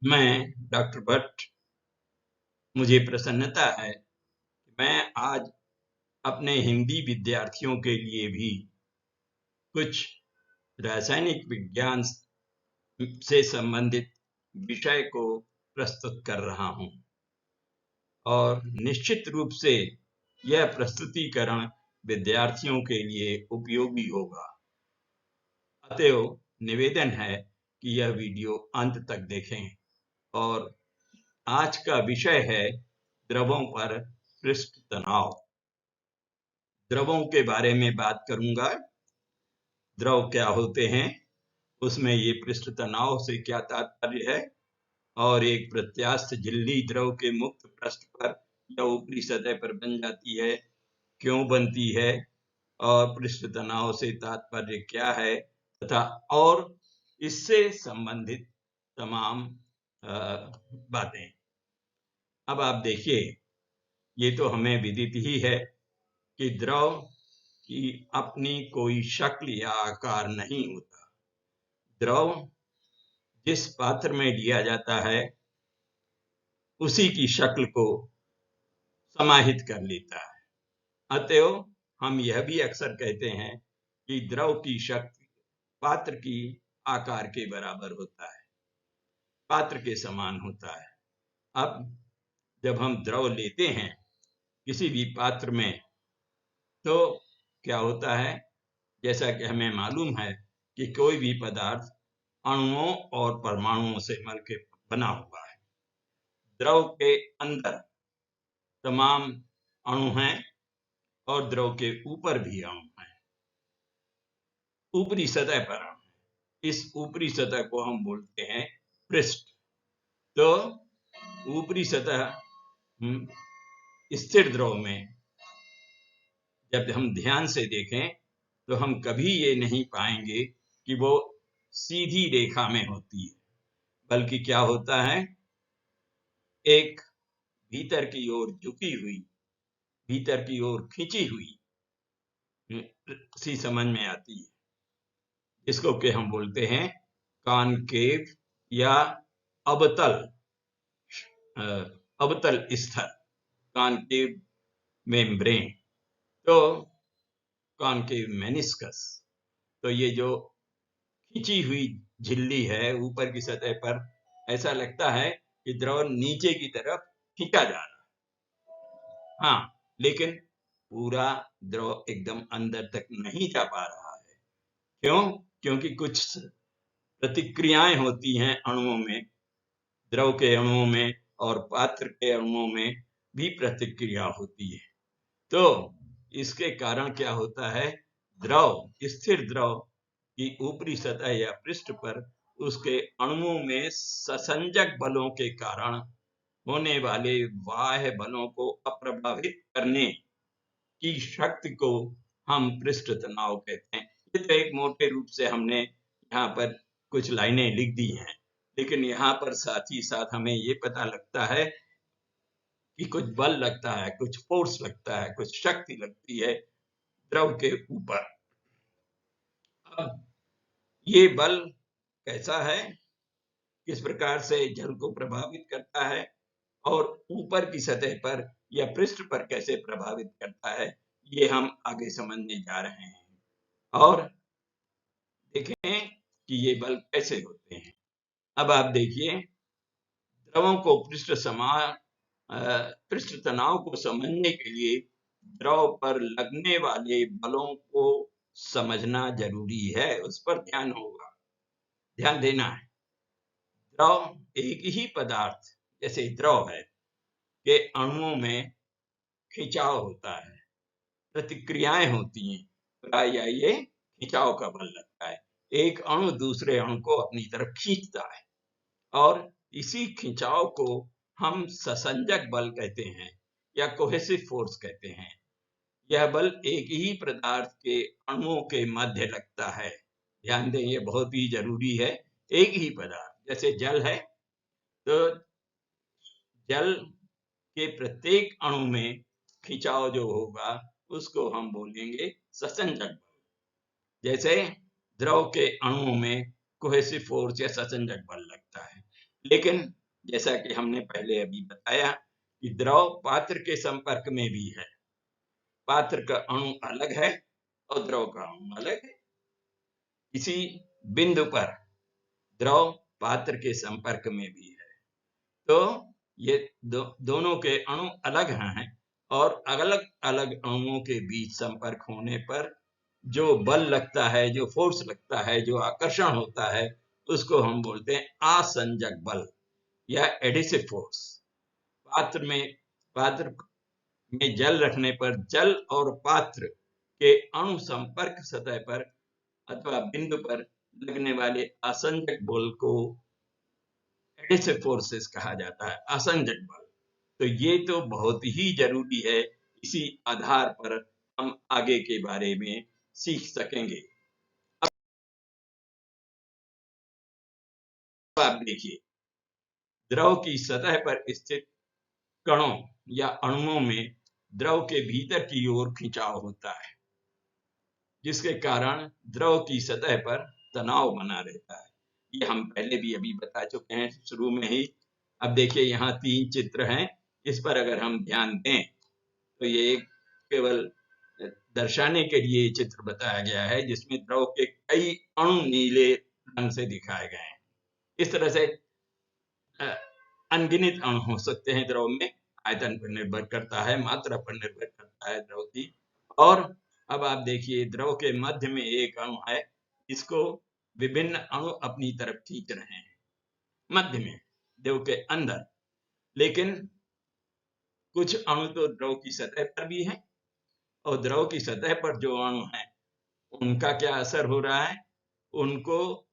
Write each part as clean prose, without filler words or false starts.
मैं डॉक्टर भट्ट, मुझे प्रसन्नता है कि मैं आज अपने हिंदी विद्यार्थियों के लिए भी कुछ रासायनिक विज्ञान से संबंधित विषय को प्रस्तुत कर रहा हूं और निश्चित रूप से यह प्रस्तुतिकरण विद्यार्थियों के लिए उपयोगी होगा। अतएव निवेदन है कि यह वीडियो अंत तक देखें और आज का विषय है द्रवों पर पृष्ठ तनाव। द्रवों के बारे में बात करूंगा। द्रव क्या होते हैं, उसमें ये पृष्ठ तनाव से क्या तात्पर्य है और एक प्रत्यास्थ झिल्ली द्रव के मुक्त पृष्ठ पर या ऊपरी सतह पर बन जाती है, क्यों बनती है और पृष्ठ तनाव से तात्पर्य क्या है तथा और इससे संबंधित तमाम बातें। अब आप देखिए, ये तो हमें विदित ही है कि द्रव की अपनी कोई शक्ल या आकार नहीं होता। द्रव जिस पात्र में लिया जाता है उसी की शक्ल को समाहित कर लेता है। अतएव हम यह भी अक्सर कहते हैं कि द्रव की शक्ति पात्र की आकार के बराबर होता है, पात्र के समान होता है। अब जब हम द्रव लेते हैं किसी भी पात्र में तो क्या होता है, जैसा कि हमें मालूम है कि कोई भी पदार्थ अणुओं और परमाणुओं से मिलकर बना हुआ है। द्रव के अंदर तमाम अणु हैं और द्रव के ऊपर भी अणु हैं, ऊपरी सतह पर अणु हैं। इस ऊपरी सतह को हम बोलते हैं पृष्ठ। तो ऊपरी सतह स्थिर द्रव में जब हम ध्यान से देखें तो हम कभी ये नहीं पाएंगे कि वो सीधी रेखा में होती है, बल्कि क्या होता है, एक भीतर की ओर झुकी हुई, भीतर की ओर खींची हुई सी समझ में आती है, जिसको कि हम बोलते हैं कॉनकेव या अवतल अवतल स्तर, कॉनकेव मेम्ब्रेन। तो कॉनकेव मेनिस्कस, तो ये जो खींची हुई झिल्ली है ऊपर की सतह पर, ऐसा लगता है कि द्रव नीचे की तरफ खींचा जा रहा है। हाँ, लेकिन पूरा द्रव एकदम अंदर तक नहीं जा पा रहा है। क्यों? क्योंकि कुछ प्रतिक्रियाएं होती हैं अणुओं में, द्रव के अणुओं में और पात्र के अणुओं में भी प्रतिक्रिया होती है। तो इसके कारण क्या होता है, द्रव, स्थिर द्रव की ऊपरी सतह या पृष्ठ पर उसके अणुओं में ससंजक बलों के कारण होने वाले बाह्य बलों को अप्रभावित करने की शक्ति को हम पृष्ठ तनाव कहते हैं। ये तो एक मोटे रूप से हमने यहाँ पर कुछ लाइनें लिख दी हैं, लेकिन यहाँ पर साथ ही साथ हमें ये पता लगता है कि कुछ बल लगता है, कुछ फोर्स लगता है, कुछ शक्ति लगती है द्रव के ऊपर। अब ये बल कैसा है, किस प्रकार से जल को प्रभावित करता है और ऊपर की सतह पर या पृष्ठ पर कैसे प्रभावित करता है, ये हम आगे समझने जा रहे हैं। और देखें कि ये बल कैसे होते हैं। अब आप देखिए, द्रवों को पृष्ठ तनाव को समझने के लिए द्रव पर लगने वाले बलों को समझना जरूरी है, उस पर ध्यान देना है। द्रव एक ही पदार्थ जैसे द्रव है के अणुओं में खिंचाव होता है, प्रतिक्रियाएं होती हैं, प्रायः ये खिंचाव का बल लगता है। एक अणु दूसरे अणु को अपनी तरफ खींचता है और इसी खिंचाव को हम ससंजक बल कहते हैं या कोहेसिव फोर्स कहते हैं। यह बल एक ही पदार्थ के अणुओं के मध्य लगता है। ध्यान दें, ये बहुत ही जरूरी है। एक ही पदार्थ, जैसे जल है तो जल के प्रत्येक अणु में खिंचाव जो होगा उसको हम बोलेंगे ससंजक बल। जैसे द्रव के अणुओं में कोहेसिव फोर्स या ससंजक बल लगता है। लेकिन जैसा कि हमने पहले अभी बताया कि द्रव पात्र के संपर्क में भी है। पात्र का अणु अलग है और द्रव का अणु अलग है। इसी बिंदु पर द्रव पात्र के संपर्क में भी है। तो ये दोनों के अणु अलग हैं और अलग अलग अणुओं के बीच संपर्क होने पर जो बल लगता है, जो फोर्स लगता है, जो आकर्षण होता है, उसको हम बोलते हैं आसंजक बल या एडिसिव फोर्स। पात्र में जल रखने पर जल और पात्र के अणु संपर्क सतह पर अथवा बिंदु पर लगने वाले आसंजक बल को एडिसिव फोर्सेस कहा जाता है, आसंजक बल। तो ये तो बहुत ही जरूरी है, इसी आधार पर हम आगे के बारे में सीख सकेंगे। अब आप देखिए, द्रव की सतह पर स्थित कणों या अणुओं में द्रव के भीतर की ओर खिंचाव होता है, जिसके कारण द्रव की सतह पर तनाव बना रहता है। ये हम पहले भी अभी बता चुके हैं शुरू में ही। अब देखिए, यहाँ 3 चित्र हैं, इस पर अगर हम ध्यान दें तो ये केवल दर्शाने के लिए चित्र बताया गया है, जिसमें द्रव के कई अणु नीले रंग से दिखाए गए हैं। इस तरह से अनगिनत अणु हो सकते हैं द्रव में, आयतन पर निर्भर करता है, मात्रा पर निर्भर करता है द्रव की। और अब आप देखिए, द्रव के मध्य में एक अणु है, इसको विभिन्न अणु अपनी तरफ खींच रहे हैं मध्य में, द्रव के अंदर। लेकिन कुछ अणु तो द्रव की सतह पर भी हैं, और द्रव की सतह पर जो अणु हैं उनका क्या असर हो रहा है? उनको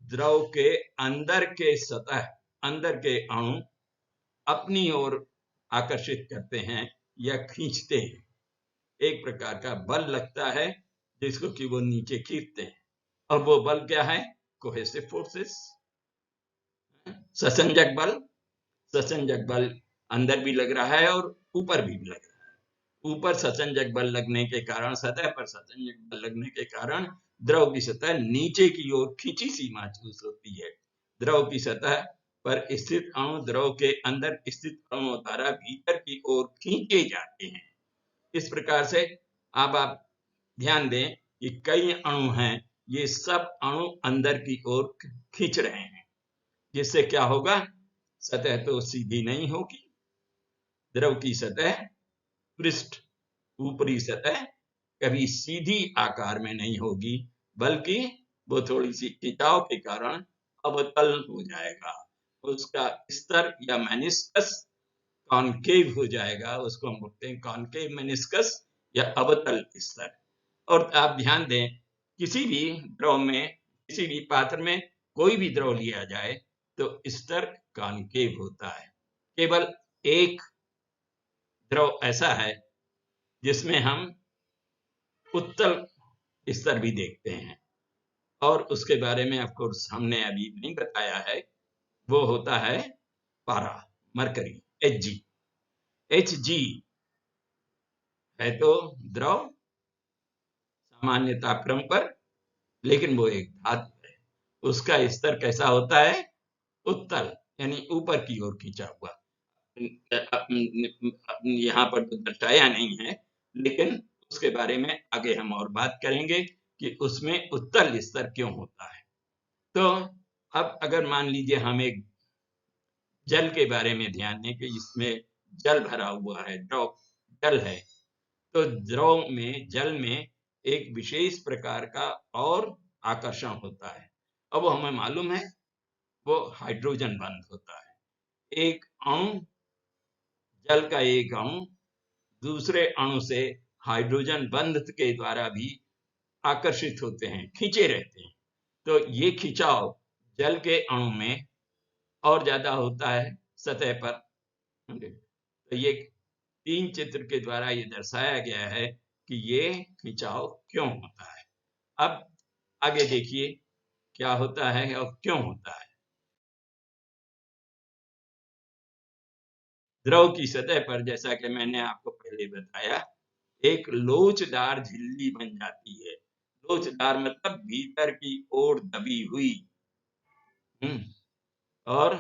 द्रव के अंदर के सतह, अंदर के अणु अपनी ओर आकर्षित करते हैं या खींचते हैं। एक प्रकार का बल लगता है जिसको कि वो नीचे खींचते हैं, और वो बल क्या है? कोहेसिव फोर्सेस, ससंजक बल। ससंजक बल अंदर भी लग रहा है और ऊपर भी लग रहा है। ऊपर ससंजक बल लगने के कारण, सतह पर ससंजक बल लगने के कारण द्रव की सतह नीचे की ओर खींची सी महसूस होती है। द्रव की सतह पर स्थित अणु द्रव के अंदर स्थित अणुओं द्वारा भीतर की ओर खींचे जाते हैं। इस प्रकार से अब आप ध्यान दें कि कई अणु हैं, ये सब अणु अंदर की ओर खींच रहे हैं, जिससे क्या होगा? सतह तो सीधी नहीं होगी। द्रव की सतह, पृष्ठ, ऊपरी सतह कभी सीधी आकार में नहीं होगी, बल्कि वो थोड़ी सी खिंचाव के कारण अवतल हो जाएगा। उसका स्तर या मेनिस्कस कॉनकेव हो जाएगा, उसको हम बोलते हैं कॉनकेव मेनिस्कस या अवतल स्तर। और आप ध्यान दें, किसी भी द्रव में, किसी भी पात्र में कोई भी द्रव लिया जाए तो स्तर कॉनकेव होता है। केवल एक द्रव ऐसा है जिसमें हम उत्तल स्तर भी देखते हैं, और उसके बारे में आपको हमने अभी नहीं बताया है। वो होता है पारा, मरकरी, Hg। Hg है तो द्रव सामान्य तापक्रम पर, लेकिन वो एक धातु है। उसका स्तर कैसा होता है? उत्तल, यानी ऊपर की ओर खींचा हुआ। यहाँ पर तो दर्शाया नहीं है, लेकिन उसके बारे में आगे हम और बात करेंगे कि उसमें उत्तल स्तर क्यों होता है। तो अब अगर मान लीजिए हम एक जल के बारे में ध्यान दें कि इसमें जल भरा हुआ है, द्रव जल है, तो द्रव में, जल में एक विशेष प्रकार का और आकर्षण होता है। अब वो हमें मालूम है, वो हाइड्रोजन बंध होता है। एक अणु, जल का एक अणु दूसरे अणु से हाइड्रोजन बंध के द्वारा भी आकर्षित होते हैं, खींचे रहते हैं। तो ये खिंचाव जल के अणु में और ज्यादा होता है सतह पर। तो ये 3 चित्र के द्वारा ये दर्शाया गया है कि ये खिंचाव क्यों होता है। अब आगे देखिए क्या होता है और क्यों होता है। द्रव की सतह पर, जैसा कि मैंने आपको पहले बताया, एक लोचदार झिल्ली बन जाती है। लोचदार मतलब भीतर की ओर दबी हुई। और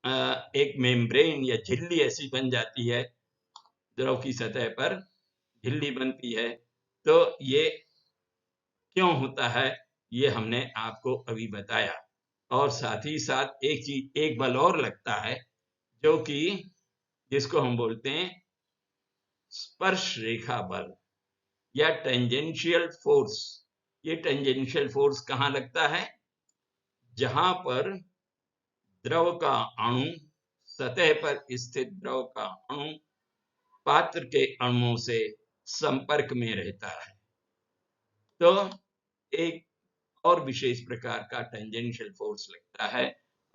एक मेम्ब्रेन या झिल्ली ऐसी बन जाती है, द्रव की सतह पर झिल्ली बनती है। तो ये क्यों होता है, ये हमने आपको अभी बताया। और साथ ही साथ एक चीज, एक बल और लगता है, जो कि जिसको हम बोलते हैं स्पर्श रेखा बल या टेंजेंशियल फोर्स। ये टेंजेंशियल फोर्स कहाँ लगता है? जहां पर द्रव का अणु, सतह पर स्थित द्रव का अणु पात्र के अणुओं से संपर्क में रहता है। तो एक और विशेष प्रकार का टेंजेंशियल फोर्स लगता है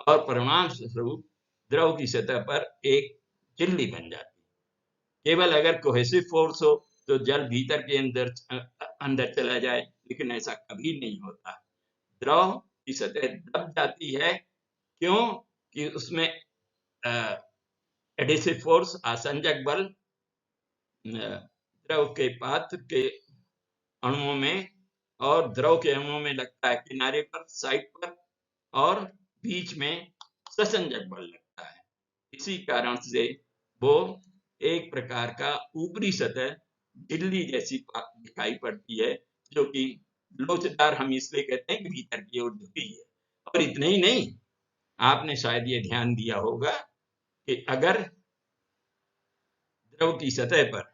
और परिणाम स्वरूप द्रव की सतह पर एक झिल्ली बन जाती है। केवल अगर कोहेसिव फोर्स हो तो जल भीतर के अंदर चला जाए, लेकिन ऐसा कभी नहीं होता। द्रव की सतह दब जाती है, क्यों कि उसमें एडिसिव फोर्स, आसंजक बल द्रव के पात्र के अणुओं में और द्रव के अणुओं में लगता है, किनारे पर, साइड पर, और बीच में ससंजक बल लगता है। इसी कारण से वो एक प्रकार का ऊपरी सतह झिल्ली जैसी दिखाई पड़ती है, जो कि लोचदार हम इसलिए कहते हैं कि भीतर की ओर झुकी है। और इतना ही नहीं, आपने शायद ये ध्यान दिया होगा कि अगर द्रव की सतह पर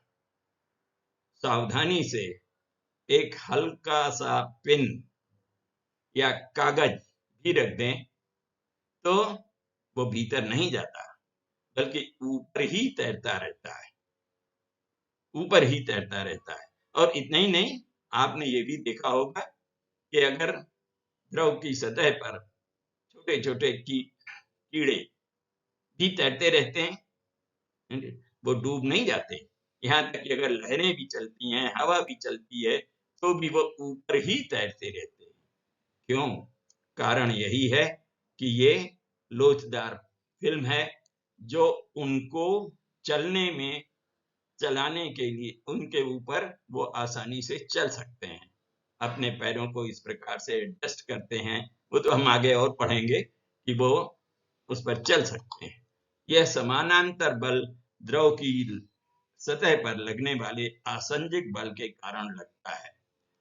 सावधानी से एक हल्का सा पिन या कागज भी रख दें तो वो भीतर नहीं जाता, बल्कि ऊपर ही तैरता रहता है, ऊपर ही तैरता रहता है। और इतना ही नहीं, आपने ये भी देखा होगा कि अगर द्रव की सतह पर छोटे छोटे कीड़े भी तैरते रहते हैं, वो डूब नहीं जाते। यहाँ तक कि अगर लहरें भी चलती हैं, हवा भी चलती है, तो भी वो ऊपर ही तैरते रहते हैं। क्यों? कारण यही है कि ये लोचदार फिल्म है, जो उनको चलने में, चलाने के लिए उनके ऊपर वो आसानी से चल सकते हैं, अपने पैरों को इस प्रकार से एडजस्ट करते हैं। वो तो हम आगे और पढ़ेंगे कि वो उस पर चल सकते हैं। यह समानांतर बल द्रव की सतह पर लगने वाले आसंजिक बल के कारण लगता है।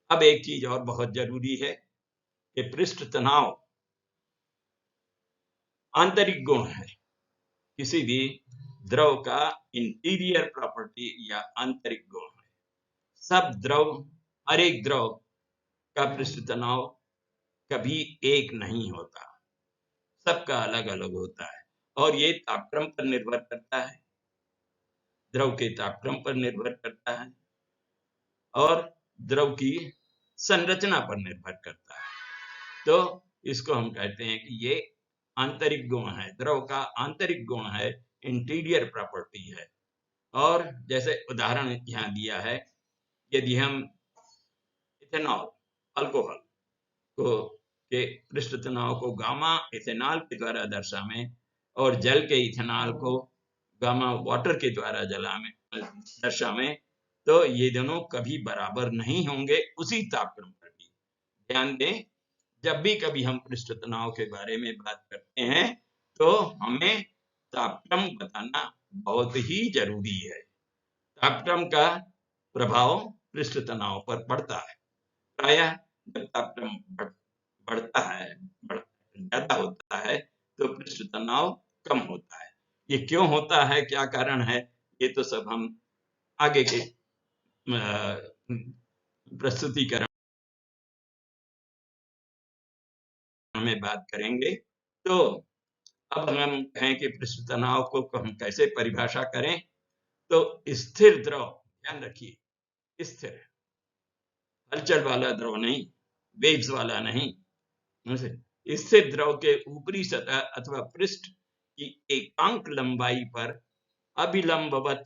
अब एक चीज और बहुत जरूरी है कि पृष्ठ तनाव आंतरिक गुण है किसी भी द्रव का, इंटीरियर प्रॉपर्टी या आंतरिक गुण है। सब द्रव, हर एक द्रव का पृष्ठ तनाव कभी एक नहीं होता, सबका अलग अलग होता है। और ये तापक्रम पर निर्भर करता है, द्रव के तापक्रम पर निर्भर करता है, और द्रव की संरचना पर निर्भर करता है। तो इसको हम कहते हैं कि ये आंतरिक गुण है, द्रव का आंतरिक गुण है, इंटीरियर प्रॉपर्टी है। और जैसे उदाहरण यहाँ दिया है, यदि हम इथेनॉल, अल्कोहल को के पृष्ठ तनाव को गामा इथेनॉल के द्वारा दर्शावें और जल के इथेनॉल को गामा वाटर के द्वारा दर्शावें, तो ये दोनों कभी बराबर नहीं होंगे उसी तापक्रम पर भी। ध्यान दें, जब भी कभी हम पृष्ठ तनाव के बारे में बात करते हैं तो हमें तापक्रम बताना बहुत ही जरूरी है। तापक्रम का प्रभाव पृष्ठ तनाव पर पड़ता है। प्रायः जब तापक्रम बढ़ता है, ज्यादा होता है, तो पृष्ठ तनाव कम होता है। ये क्यों होता है, क्या कारण है, ये तो सब हम आगे के प्रस्तुतिकरण में बात करेंगे। तो अब हम कहें कि पृष्ठ तनाव को हम कैसे परिभाषा करें, तो स्थिर द्रव, ध्यान रखिए, स्थिर, हलचल वाला द्रव नहीं, वेव्स वाला नहीं, स्थिर द्रव के ऊपरी सतह अथवा पृष्ठ की एकांक लंबाई पर अभिलंबवत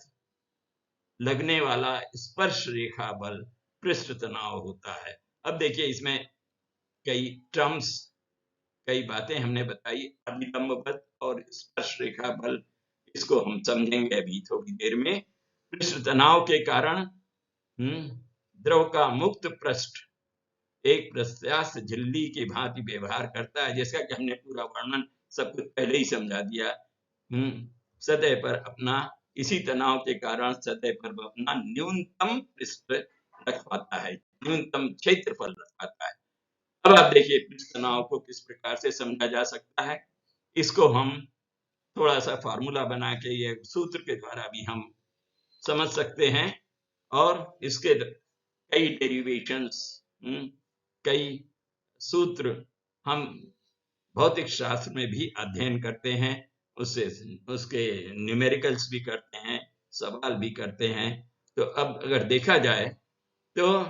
लगने वाला स्पर्श रेखा बल पृष्ठ तनाव होता है। अब देखिए, इसमें कई टर्म्स, कई बातें हमने बताई, अभिलंबवत और स्पर्श रेखा बल, इसको हम समझेंगे अभी थोड़ी देर में। पृष्ठ तनाव के कारण द्रव का मुक्त पृष्ठ एक प्रत्यास्थ झिल्ली की भांति व्यवहार करता है, जिसका कि हमने पूरा वर्णन सब कुछ पहले ही समझा दिया सतह पर अपना, इसी तनाव के कारण सतह पर वह अपना न्यूनतम पृष्ठ रख पाता है, न्यूनतम क्षेत्रफल रख पाता है। अब आप देखिए पृष्ठ तनाव को किस प्रकार से समझा जा सकता है। इसको हम थोड़ा सा फार्मूला बना के, ये सूत्र के द्वारा भी हम समझ सकते हैं, और इसके कई डेरिवेशंस, कई सूत्र हम भौतिक शास्त्र में भी अध्ययन करते हैं, उससे उसके न्यूमेरिकल्स भी करते हैं, सवाल भी करते हैं। तो अब अगर देखा जाए तो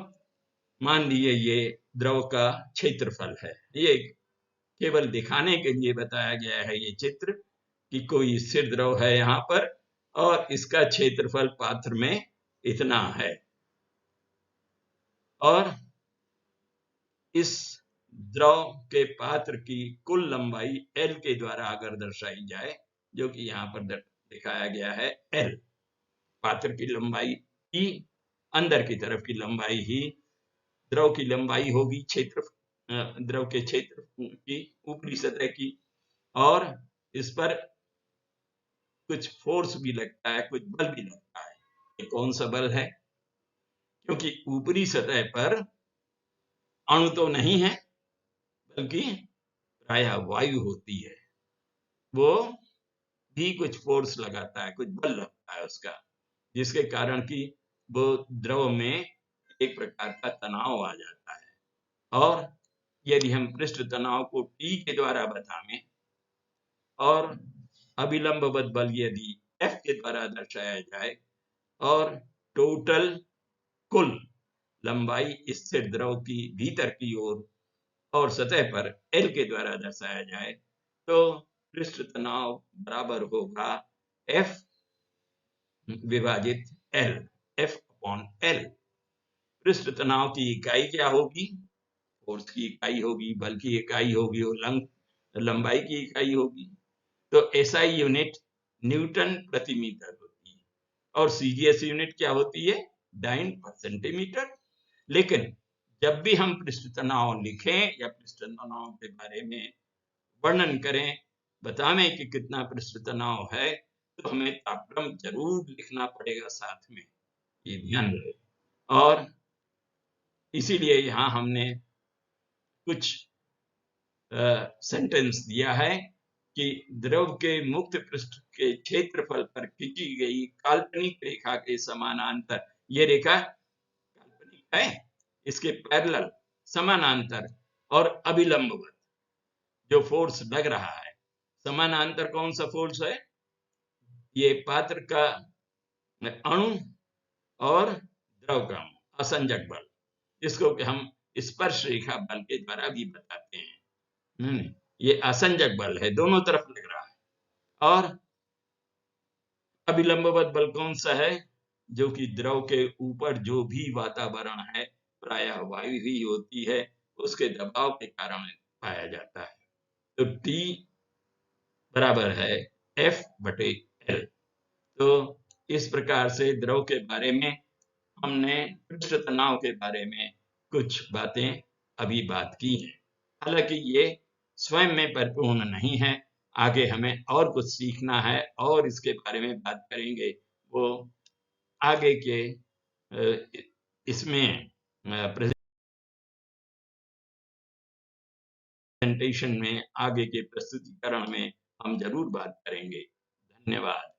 मान लीजिए ये द्रव का क्षेत्रफल है, ये केवल दिखाने के लिए बताया गया है ये चित्र कि कोई स्थिर द्रव है यहाँ पर और इसका क्षेत्रफल पात्र में इतना है, और इस द्रव के पात्र की कुल लंबाई L के द्वारा अगर दर्शाई जाए, जो कि यहाँ पर दिखाया गया है L, पात्र की लंबाई ही, अंदर की तरफ की लंबाई ही द्रव की लंबाई होगी, क्षेत्र द्रव के क्षेत्र की ऊपरी सतह की, और इस पर कुछ फोर्स भी लगता है, कुछ बल भी लगता है। ये कौन सा बल है? क्योंकि ऊपरी सतह पर अणु तो नहीं है, बल्कि प्रायः वायु होती है, वो भी कुछ फोर्स लगाता है, कुछ बल लगता है उसका, जिसके कारण कि वो द्रव में एक प्रकार का तनाव आ जाता है। और यदि हम पृष्ठ तनाव को T के द्वारा बताएं और अभिलंबवत बल यदि F के द्वारा दर्शाया जाए, और टोटल कुल लंबाई स्थिर द्रव की भीतर की ओर और सतह पर L के द्वारा दर्शाया जाए, तो पृष्ठ तनाव बराबर होगा F विभाजित L, F अपॉन L। पृष्ठ तनाव की इकाई क्या होगी? फोर्स की इकाई होगी, बल की इकाई होगी, और लंबाई की इकाई होगी। तो SI यूनिट न्यूटन प्रति मीटर होती है, और CGS यूनिट क्या होती है? डाइन पर सेंटीमीटर। लेकिन जब भी हम पृष्ठ तनाव लिखें या पृष्ठ तनाव के बारे में वर्णन करें, बतावें कि कितना पृष्ठ तनाव है, तो हमें तापक्रम जरूर लिखना पड़ेगा साथ में, ये ध्यान रहे। और इसीलिए यहाँ हमने कुछ सेंटेंस दिया है कि द्रव के मुक्त पृष्ठ के क्षेत्रफल पर खींची गई काल्पनिक रेखा के समानांतर, ये रेखा काल्पनिक है, इसके पैरेलल, समानांतर और अभिलंबवत जो फोर्स लग रहा है, समानांतर कौन सा फोर्स है? ये पात्र का अणु और द्रव का असंजक बल, जिसको कि हम स्पर्श रेखा बल के द्वारा भी बताते हैं। ये असंजक बल है, दोनों तरफ लग रहा है। और अभिलंबवत बल कौन सा है? जो कि द्रव के ऊपर जो भी वातावरण है, प्रायः वायु ही होती है, उसके दबाव के कारण पाया जाता है। तो T बराबर है F/L। तो इस प्रकार से द्रव के बारे में हमने पृष्ठ तनाव के बारे में कुछ बातें अभी बात की हैं। हालांकि ये स्वयं में परिपूर्ण नहीं है, आगे हमें और कुछ सीखना है और इसके बारे में बात करेंगे, वो आगे के इसमें प्रेजेंटेशन में, आगे के प्रस्तुतिकरण में हम जरूर बात करेंगे। धन्यवाद।